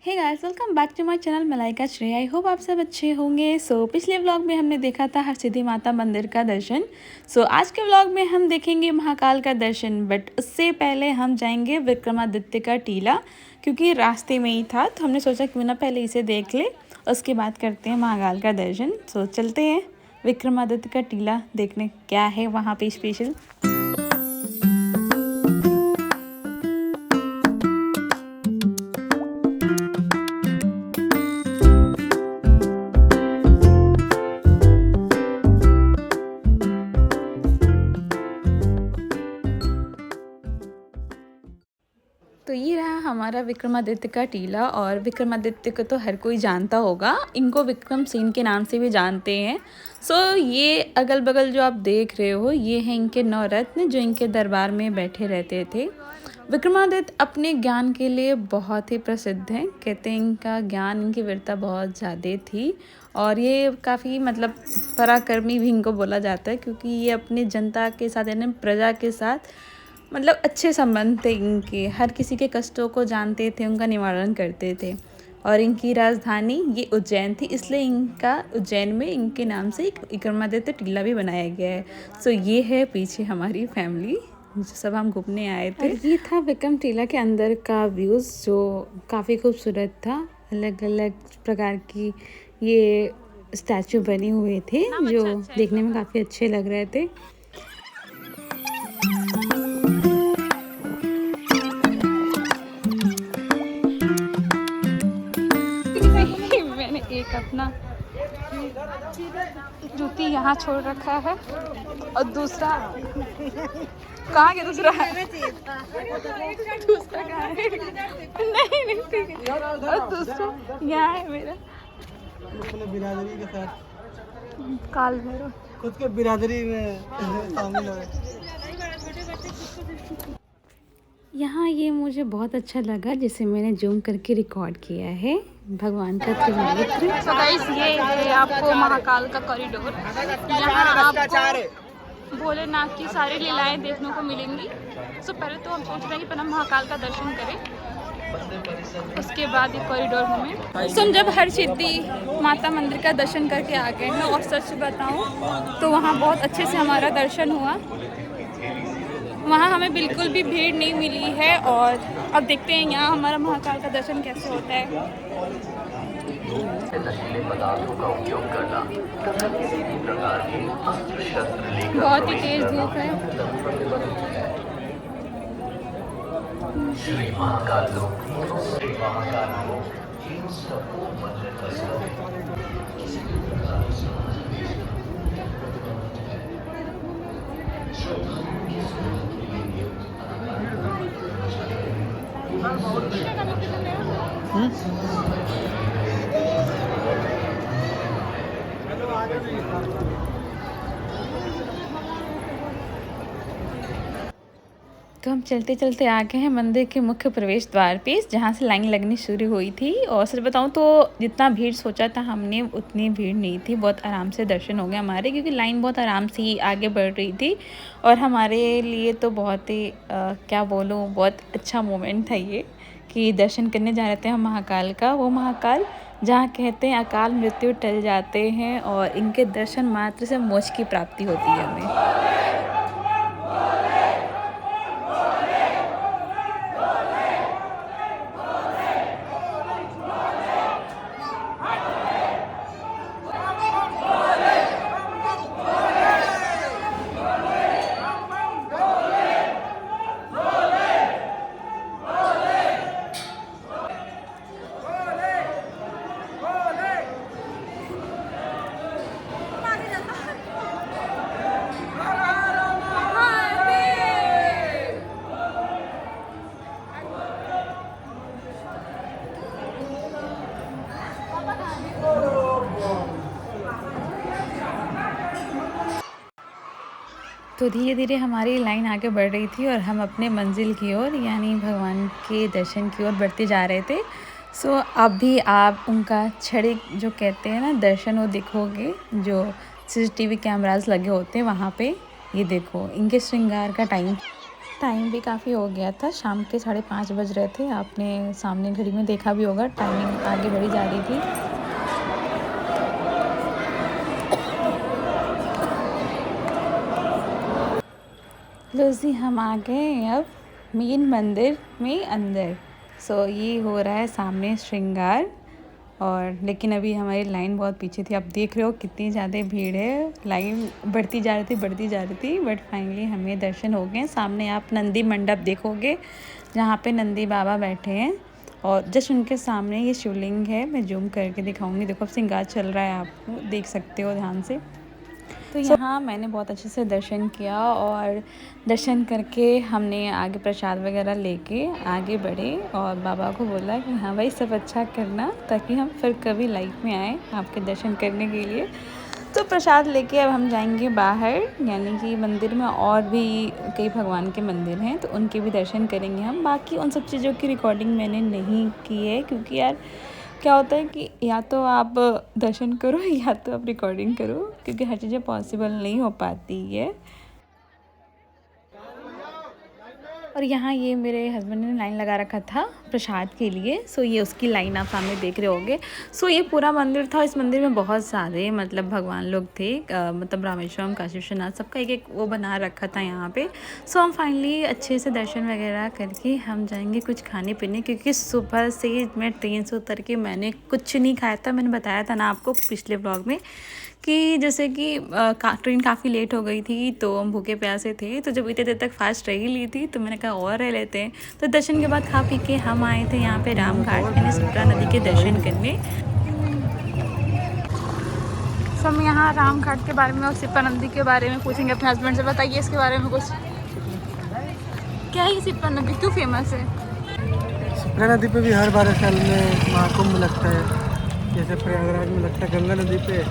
Hey guys, welcome back to my channel Malaika Shreya. I hope आप सब अच्छे होंगे। पिछले व्लॉग में हमने देखा था हरसिद्धि माता मंदिर का दर्शन। आज के व्लॉग में हम देखेंगे महाकाल का दर्शन, बट उससे पहले हम जाएंगे विक्रमादित्य का टीला, क्योंकि रास्ते में ही था। तो हमने सोचा क्यों ना पहले इसे देख ले, उसके बाद करते हैं महाकाल का दर्शन। चलते हैं विक्रमादित्य का टीला देखने, क्या है वहाँ पे स्पेशल। तो ये रहा हमारा विक्रमादित्य का टीला, और विक्रमादित्य को तो हर कोई जानता होगा, इनको विक्रम सेन के नाम से भी जानते हैं। ये अगल बगल जो आप देख रहे हो, ये हैं इनके नवरत्न जो इनके दरबार में बैठे रहते थे। विक्रमादित्य अपने ज्ञान के लिए बहुत ही प्रसिद्ध हैं। कहते हैं इनका ज्ञान, इनकी वीरता बहुत ज़्यादा थी, और ये काफ़ी पराक्रमी भी इनको बोला जाता है, क्योंकि ये अपनी जनता के साथ यानी प्रजा के साथ अच्छे संबंध थे इनके। हर किसी के कष्टों को जानते थे, उनका निवारण करते थे। और इनकी राजधानी ये उज्जैन थी, इसलिए इनका उज्जैन में इनके नाम से एक विक्रमादित्य टीला भी बनाया गया है। ये है पीछे हमारी फैमिली, जो सब हम घूमने आए थे। ये था विक्रम टीला के अंदर का व्यूज़, जो काफ़ी खूबसूरत था। अलग अलग प्रकार की ये स्टैचू बने हुए थे, जो देखने में काफ़ी अच्छे लग रहे थे। मैंने एक अपना जूती यहाँ छोड़ रखा है, और दूसरा कहाँ गया? दूसरा कहाँ है? नहीं ठीक है। और दूसरा यहाँ है मेरा बिरादरी के साथ काल भैरव, खुद के बिरादरी में शामिल हो। यहाँ ये मुझे बहुत अच्छा लगा, जिसे मैंने जूम करके रिकॉर्ड किया है, भगवान का त्रिनेत्र। तो गाइस, ये है आपको महाकाल का कॉरिडोर। यहाँ आपको भोलेनाथ की सारी लीलाएं देखने को मिलेंगी। पहले तो हम सोच रहे हैं कि पहले महाकाल का दर्शन करें, उसके बाद ये कॉरिडोर में। हम जब हरसिद्धि माता मंदिर का दर्शन करके आ गए हैं, और सच बताऊँ तो वहाँ बहुत अच्छे से हमारा दर्शन हुआ। वहाँ हमें बिल्कुल भी भीड़ नहीं मिली है, और अब देखते हैं यहाँ हमारा महाकाल का दर्शन कैसे होता है। बहुत ही तेज धूप है। श्री महाकाल तो हम चलते चलते आ गए हैं मंदिर के मुख्य प्रवेश द्वार पे, जहाँ से लाइन लगनी शुरू हुई थी। और सच बताऊँ तो जितना भीड़ सोचा था हमने, उतनी भीड़ नहीं थी। बहुत आराम से दर्शन हो गए हमारे, क्योंकि लाइन बहुत आराम से ही आगे बढ़ रही थी। और हमारे लिए तो बहुत ही क्या बोलूँ, बहुत अच्छा मोमेंट था ये, कि दर्शन करने जा रहे थे हम महाकाल का। वो महाकाल जहाँ कहते हैं अकाल मृत्यु टल जाते हैं, और इनके दर्शन मात्र से मोक्ष की प्राप्ति होती है हमें। तो धीरे धीरे हमारी लाइन आगे बढ़ रही थी, और हम अपने मंजिल की ओर यानी भगवान के दर्शन की ओर बढ़ते जा रहे थे। अब भी आप उनका क्षणिक जो कहते हैं ना दर्शन, वो दिखोगे, जो CCTV कैमरास लगे होते हैं वहाँ पे। ये देखो इनके श्रृंगार का टाइम। टाइम भी काफ़ी हो गया था, शाम के 5:30 बज रहे थे। आपने सामने घड़ी में देखा भी होगा, टाइमिंग आगे बढ़ी जा रही थी। लो जी, हम आ गए अब मेन मंदिर में अंदर। ये हो रहा है सामने श्रृंगार। और लेकिन अभी हमारी लाइन बहुत पीछे थी। आप देख रहे हो कितनी ज़्यादा भीड़ है, लाइन बढ़ती जा रही थी बट फाइनली हमें दर्शन हो गए। सामने आप नंदी मंडप देखोगे, जहाँ पे नंदी बाबा बैठे हैं और जस्ट उनके सामने ये शिवलिंग है। मैं जूम करके दिखाऊंगी, देखो अब श्रृंगार चल रहा है, आप देख सकते हो ध्यान से। तो यहाँ मैंने बहुत अच्छे से दर्शन किया और दर्शन करके हमने आगे प्रसाद वगैरह लेके आगे बढ़े और बाबा को बोला कि हाँ भाई सब अच्छा करना, ताकि हम फिर कभी लाइफ में आए आपके दर्शन करने के लिए। तो प्रसाद लेके अब हम जाएंगे बाहर, यानी कि मंदिर में और भी कई भगवान के मंदिर हैं तो उनके भी दर्शन करेंगे हम। बाकी उन सब चीज़ों की रिकॉर्डिंग मैंने नहीं की है, क्योंकि यार क्या होता है कि या तो आप दर्शन करो या तो आप रिकॉर्डिंग करो, क्योंकि हर चीज़ें पॉसिबल नहीं हो पाती है। और यहाँ ये मेरे हस्बैंड ने लाइन लगा रखा था प्रसाद के लिए। ये उसकी लाइन आप सामने देख रहे होगे। ये पूरा मंदिर था। इस मंदिर में बहुत सारे मतलब भगवान लोग थे, मतलब रामेश्वरम, काशी विश्वनाथ, सबका एक एक वो बना रखा था यहाँ पे। हम फाइनली अच्छे से दर्शन वगैरह करके हम जाएंगे कुछ खाने पीने, क्योंकि सुबह से मैं ट्रेन से उतर के मैंने कुछ नहीं खाया था। मैंने बताया था ना आपको पिछले ब्लॉग में कि जैसे कि ट्रेन काफ़ी लेट हो गई थी तो हम भूखे प्यासे थे, तो जब इतने देर तक फास्ट रह ही ली थी तो मैंने कहा और रह लेते हैं। तो दर्शन के बाद खा पी के हम आए थे यहाँ पे राम घाट, यानी शिप्रा नदी के दर्शन करने। हम यहाँ राम घाट के बारे में और शिप्रा नदी के बारे में पूछेंगे अपने हस्बैंड से। बताइए इसके बारे में कुछ, क्या है शिप्रा नदी, क्यों फेमस है? शिप्रा नदी पे भी हर 12 साल में महाकुंभ लगता है। जैसे प्रयागराज में लगता है गंगा नदी पे,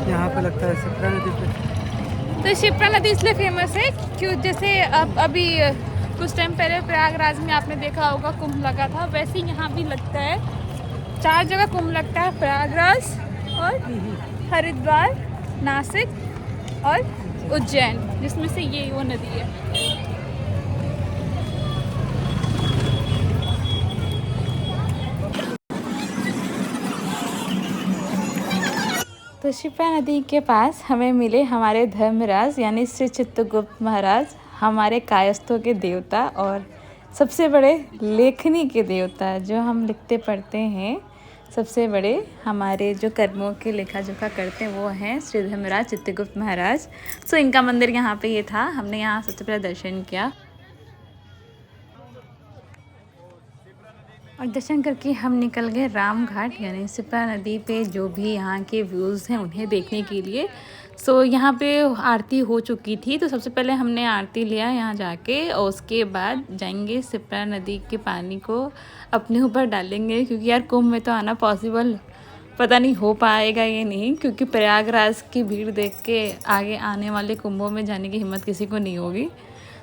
यहाँ पे लगता है शिप्रा नदी पे। तो शिप्रा नदी इसलिए फेमस है क्यों, जैसे अब अभी कुछ टाइम पहले प्रयागराज में आपने देखा होगा कुंभ लगा था, वैसे ही यहाँ भी लगता है। 4 जगह कुंभ लगता है, प्रयागराज और हरिद्वार, नासिक और उज्जैन, जिसमें से ये वो नदी है। तो शिप्रा नदी के पास हमें मिले हमारे धर्मराज, यानी श्री चित्रगुप्त महाराज, हमारे कायस्थों के देवता और सबसे बड़े लेखनी के देवता। जो हम लिखते पढ़ते हैं, सबसे बड़े हमारे जो कर्मों के लेखा जोखा करते हैं वो हैं श्री धर्मराज चित्रगुप्त महाराज। इनका मंदिर यहाँ पे ये था। हमने यहाँ सबसे पहले दर्शन किया और दर्शन करके हम निकल गए राम घाट, यानी शिप्रा नदी पे जो भी यहाँ के व्यूज़ हैं उन्हें देखने के लिए। यहाँ पे आरती हो चुकी थी, तो सबसे पहले हमने आरती लिया यहाँ जाके और उसके बाद जाएंगे शिप्रा नदी के पानी को अपने ऊपर डालेंगे, क्योंकि यार कुंभ में तो आना पॉसिबल पता नहीं हो पाएगा ये नहीं, क्योंकि प्रयागराज की भीड़ देख के आगे आने वाले कुंभों में जाने की हिम्मत किसी को नहीं होगी।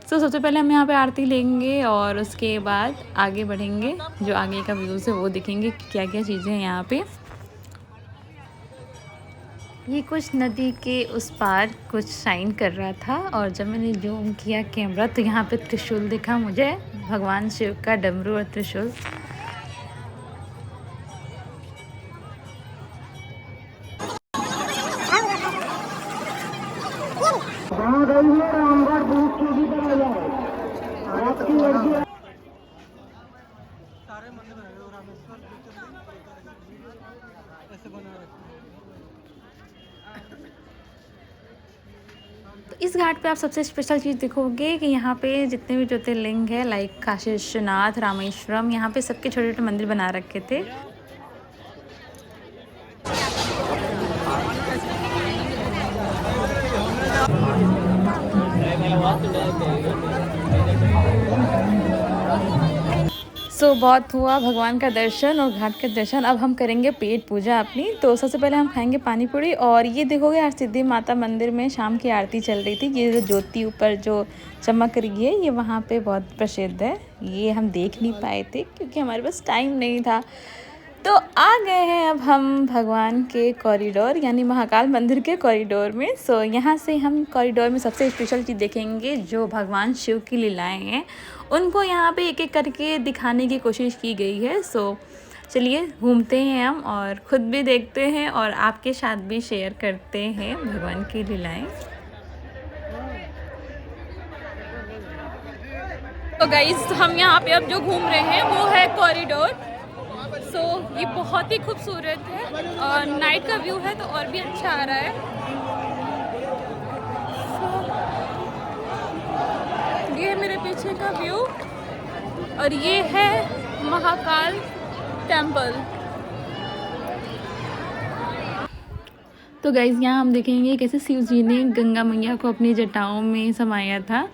सबसे पहले हम यहाँ पे आरती लेंगे और उसके बाद आगे बढ़ेंगे, जो आगे का व्यूज़ है वो देखेंगे कि क्या क्या चीज़ें हैं यहाँ पे। ये कुछ नदी के उस पार कुछ शाइन कर रहा था और जब मैंने जूम किया कैमरा तो यहाँ पे त्रिशूल दिखा मुझे, भगवान शिव का डमरू और त्रिशूल। तो इस घाट पे आप सबसे स्पेशल चीज़ देखोगे कि यहाँ पे जितने भी ज्योतिर्लिंग है, लाइक काशी विश्वनाथ, रामेश्वरम, यहाँ पे सबके छोटे छोटे मंदिर बना रखे थे। बहुत हुआ भगवान का दर्शन और घाट का दर्शन। अब हम करेंगे पेट पूजा अपनी। तो सबसे पहले हम खाएंगे पानी पूरी। और ये देखोगे आज सिद्धि माता मंदिर में शाम की आरती चल रही थी। ये जो ज्योति ऊपर जो चमक रही है ये वहाँ पे बहुत प्रसिद्ध है। ये हम देख नहीं पाए थे क्योंकि हमारे पास टाइम नहीं था। तो आ गए हैं अब हम भगवान के कॉरिडोर यानी महाकाल मंदिर के कॉरिडोर में। सो यहाँ से हम कॉरिडोर में सबसे स्पेशल चीज़ देखेंगे जो भगवान शिव की लीलाएं हैं, उनको यहाँ पे एक एक करके दिखाने की कोशिश की गई है। सो चलिए घूमते हैं हम और ख़ुद भी देखते हैं और आपके साथ भी शेयर करते हैं भगवान की लीलाएं। तो गाइस हम यहाँ पे अब जो घूम रहे हैं वो है कॉरिडोर। सो ये बहुत ही खूबसूरत है और नाइट का व्यू है तो और भी अच्छा आ रहा है। ये है मेरे पीछे का व्यू और ये है महाकाल टेम्पल। तो गाइज़ यहाँ हम देखेंगे कैसे शिव जी ने गंगा मैया को अपनी जटाओं में समाया था।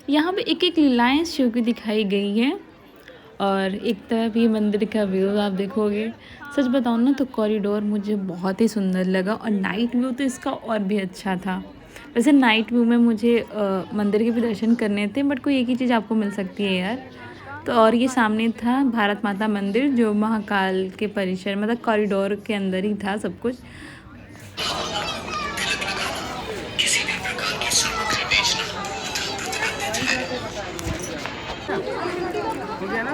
यहाँ पे एक एक लीलाएं शिव की दिखाई गई हैं और एक तरफ ये मंदिर का व्यू आप देखोगे। सच बताऊँ ना तो कॉरिडोर मुझे बहुत ही सुंदर लगा और नाइट व्यू तो इसका और भी अच्छा था। वैसे नाइट व्यू में मुझे मंदिर के भी दर्शन करने थे बट कोई एक ही चीज़ आपको मिल सकती है यार। तो और ये सामने था भारत माता मंदिर जो महाकाल के परिसर मतलब कॉरिडोर के अंदर ही था सब कुछ। किसी भी प्रकार की सामग्री बेचना हो गया ना?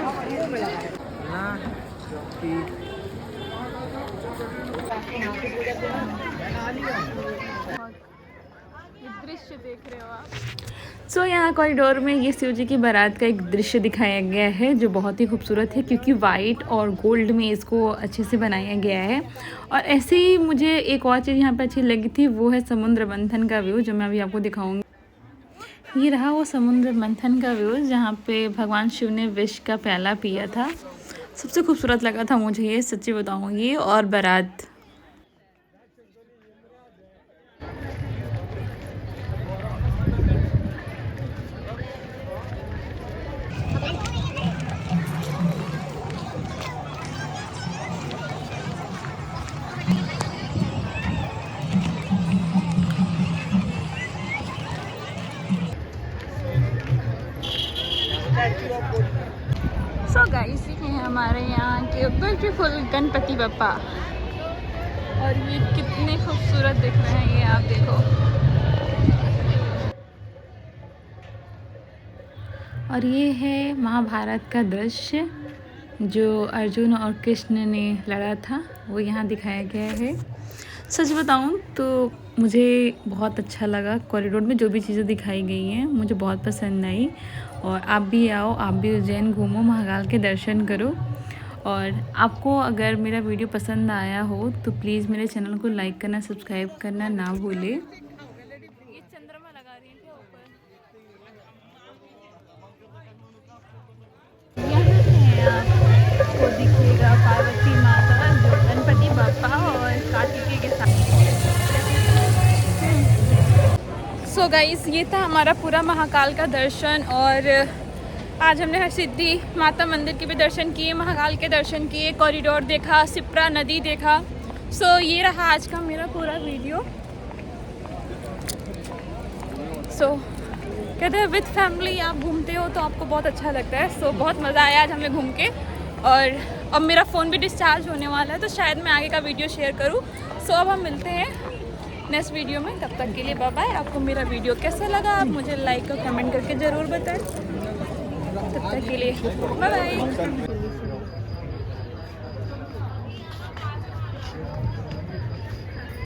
दृश्य देख रहे हो आप। सो यहाँ कॉरिडोर में ये शिव जी की बारात का एक दृश्य दिखाया गया है जो बहुत ही खूबसूरत है क्योंकि वाइट और गोल्ड में इसको अच्छे से बनाया गया है। और ऐसे ही मुझे एक और चीज़ यहाँ पे अच्छी लगी थी वो है समुद्र मंथन का व्यू जो मैं अभी आपको दिखाऊंगी। ये रहा वो समुद्र मंथन का व्यू जहाँ पे भगवान शिव ने विष का प्याला पिया था। सबसे खूबसूरत लगा था मुझे ये, सच्ची बताऊँ, ये और बारात। सो गाइस ये हैं हमारे यहाँ के ब्यूटीफुल गणपति बप्पा और ये कितने खूबसूरत दिख रहे हैं, ये आप देखो। और ये है महाभारत का दृश्य जो अर्जुन और कृष्ण ने लड़ा था वो यहाँ दिखाया गया है। सच बताऊँ तो मुझे बहुत अच्छा लगा। कॉरिडोर में जो भी चीज़ें दिखाई गई हैं मुझे बहुत पसंद आई और आप भी आओ, आप भी उज्जैन घूमो, महाकाल के दर्शन करो। और आपको अगर मेरा वीडियो पसंद आया हो तो प्लीज़ मेरे चैनल को लाइक करना, सब्सक्राइब करना ना भूलें। ये चंद्रमा लगा रही है यहाँ आपको दिखेगा पार्वती माता, गणपति बप्पा और कार्तिकेय के साथ। सो गाइस ये था हमारा पूरा महाकाल का दर्शन और आज हमने हरसिद्धि माता मंदिर के भी दर्शन किए, महाकाल के दर्शन किए, कॉरिडोर देखा, सिप्रा नदी देखा। सो ये रहा आज का मेरा पूरा वीडियो। सो कहते हैं विद फैमिली आप घूमते हो तो आपको बहुत अच्छा लगता है। सो बहुत मज़ा आया आज हमें घूम के और अब मेरा फ़ोन भी डिस्चार्ज होने वाला है तो शायद मैं आगे का वीडियो शेयर करूँ। सो अब हम मिलते हैं नेक्स्ट वीडियो में, तब तक के लिए बाय बाय। आपको मेरा वीडियो कैसा लगा आप मुझे लाइक और कमेंट करके ज़रूर बताएं। तब तक के लिए बाय बाय।